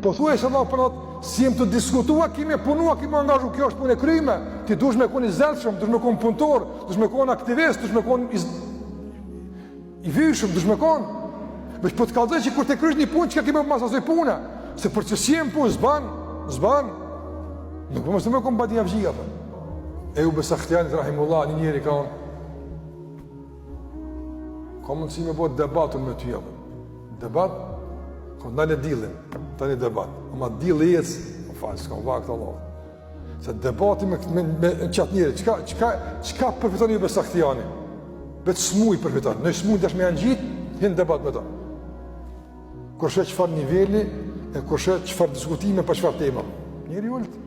Po thuaj se Allah për atë, si jem të diskutua, kime punua, kime angazhu, kjo është punë e kryme. Ti dush me kon i zelshëm, dush me kon punëtor, dush me kon aktivist, dush me kon i vyshëm, dush me kon. Veç po të kallëzoj që kur të krysh një punë, që ka kime mas asoj pune. Se për që si jem punë, zban. Nuk po mështë me kon badi javgjia, për. E u Besakhtianit, rahimullah, një njeri ka unë. Ka mundësi me bëhet debatun me ty, debat, ka ndale dilin, tani debat. Ama dili jetës, më falë, s'ka më vakët Allah. Se debati me qatë njeri, qka përfiton një Besakhtiani? Vetë smuj përfiton, në smuj dash me janë gjitë, hinë debat me ta. Kërshë qëfar nivelli, e kërshë qëfar diskutime për qëfar tema. Njeri ullët,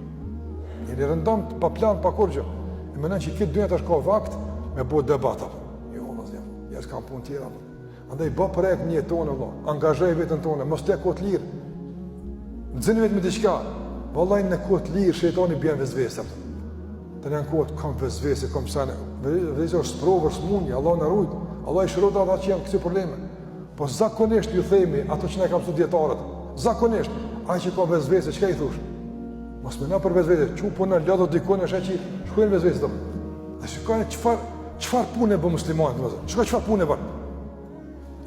njeri rëndon, pa plan, pa kurgjë. E mënen që i këtë dujët është ka vakt, me bëhet debata. Jesë kam punë tjera. Andaj bë projekt një tonë, angazhoj vetën tonë, mos të kohë të lirë. Nxëni vetëm diçka. Vallai në kohë të lirë shejtani bën vezvese. Tani në kohë kam vezvese, kam sanë. Vezë sprovë, smundje, Allah na ruaj. Allah i shërot ata që janë këto probleme. Po zakonisht ju themi ato që ne kam studiuar dietarët. Zakonisht, ai që ka vezvese, çka i thosh? Mos më na për vezvese, çu po na lodh dikon është që shkojnë vezvese. A shikoni çfarë punë bën muslimanët, domethënë. Shikoj çfarë punë bën.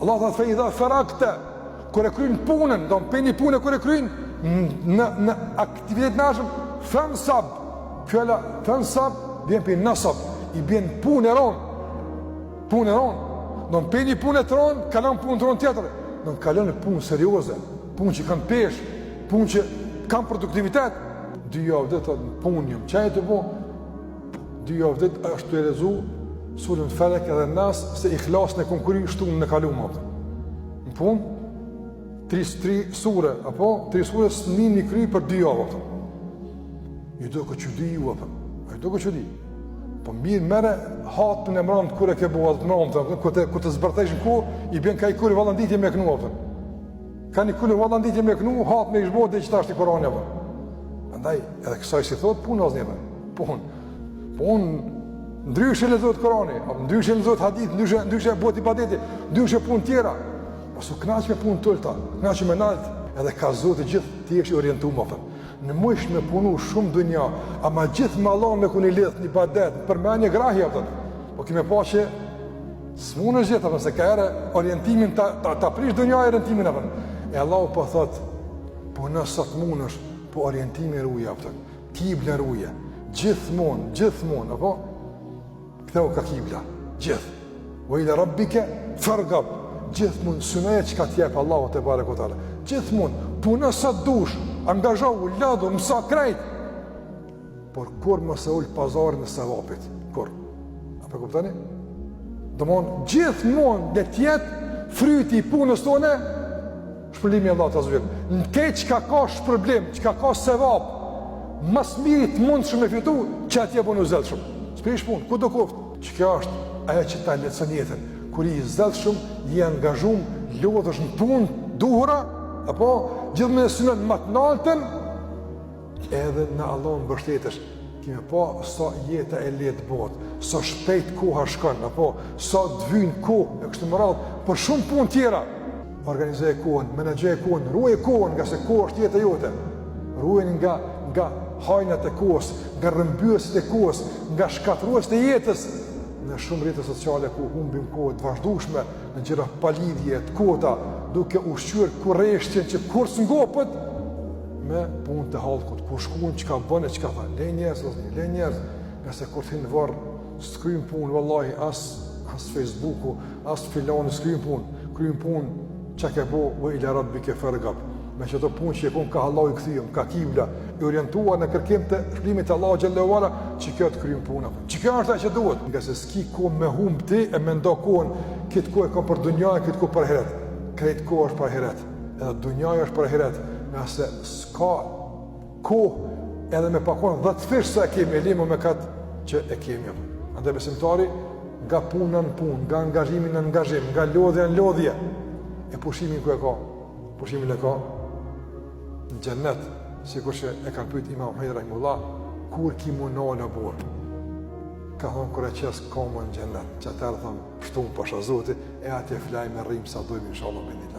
Allah ta thënë idha farakta, kur e kryen punën, do peni punë kur e kryen në aktivitet nashëm, fansab. Fjala fansab vjen për nasab, i bën punë ron. Punë ron. Do peni punë tron, kalon punë tron tjetër. Do kalon punë serioze, punë që kanë peshë, punë që kanë produktivitet. 2 javë ditë punë jam çaj të bëj. 2 javë ditë është të realizu surën Felek edhe Nas se Ikhlas në konkuri shtunë në kalumë. Në punë, 3 sure, apo 3 sure s'min një kry për 2 javë. Ju do këtë që di ju, ju do këtë që di. Po mirë mere hatën e mërandë kure ke bua të mërandë, ku të zbërtejsh në ku, i bjen ka i kuri vallanditje me kënu. Ka një kuri vallanditje me kënu, hatë me ishbo dhe i qëta është i Korani. Andaj, edhe kësaj si thotë, punë asë njëve. Punë, ndryshe lexohet Kurani, ndryshe lexohet hadith, ndryshe bëhet ibadeti, ndryshe punë tjera. Mos u kënaq me punë tolta, kënaq me nalt, edhe ka Zoti gjithë ti je i orientuar atë. Në mësh me punu shumë dunja, ama gjithë me Allah me kuni lidh në ibadet, përmendje grahi atë. Po kimë pa që s'munësh gjithë atë se ka erë orientimin ta prish dunja orientimin atë. E Allahu po thot, po nëse të munësh, po orientimin ruaj atë. Kibla ruaj. Gjithmonë, apo këtheu ka kibla, gjithë. Wa ila rabbike fargab, gjithmonë synoje që ka t'jepë Allahu te barekutaala. Gjithmonë, punë sa dush, angazhohu, ladu, mësa krejt. Por kur mëse ullë pazarin e sevapit, kur? Apo kuptani? Dëmonë, gjithmonë dhe tjetë fryti i punës tone, shpëllimi Allah të azvjet. Në kej që ka shpërblim, që ka sevap, mas mirit mund shumë e fitu, që atje bu në zelë shumë. S'prish punë, ku do koftë? Që kjo është aja që ta lecën jetën. Kër i zelë shumë, i angazhum, lodhësh në punë, duhura, apo gjithë me synën matnaltën, edhe në Allah në bështetësh. Kime pa sa jeta e letë botë, sa shpejt koha shkën, apo sa dvynë kohë, e kështë më radhë, për shumë punë tjera. Organizoj kohën, menagjoj kohën, ruaj kohën, nga se kohë është jetë e jote. Ruaj nga hajnat e kohës, nga rrëmbyësit e kohës, nga shkatruesit e jetës, në shumë rrjete sociale ku humbim kohë të vazhdueshme, në gjëra palidhje, të kota, duke ushqyer kurreshtjen që kur s'ngopët me punë të hallkut, ku shkuan çka bën e çka tha. Le njerëz, nëse kur tin varr s'kryen punë, vallahi as Facebooku, as filoni s'kryen punë, kryen punë çka ke bo wa ila rabbika fargab. Me që të punë që e kun ka Allahu i këthijëm, ka kibla, i orientuar në kërkim të shplimit Allahu xhallahu ala, që kjo të krymë puna. Që kjo është që duhet. Nga se s'ki ko me humb ti e me ndo kohën, këtë kohë e ka për dunjaj, këtë kohë për heret. Këtë kohë është për heret. Edhe dunjaj është për heret. Nga se s'ka kohë edhe me pakon 10 fish se e kemi, e limu me katë që e kemi. Andaj besimtari, nga punë në punë, nga angazhimin në angazhim, nga lodhja në lodhje, e pushimin ku e ka? Pushimin e ka në gjennet, sikur që e kanë pyet Imam Muhamedi rahimullah, kur ki munon në burë? Ka thonë kur e qesë komë në gjennet, që atërë thonë, pështu më pasha Zoti, e atje flaj me rrimë sa dojmë, inshallah, me nila.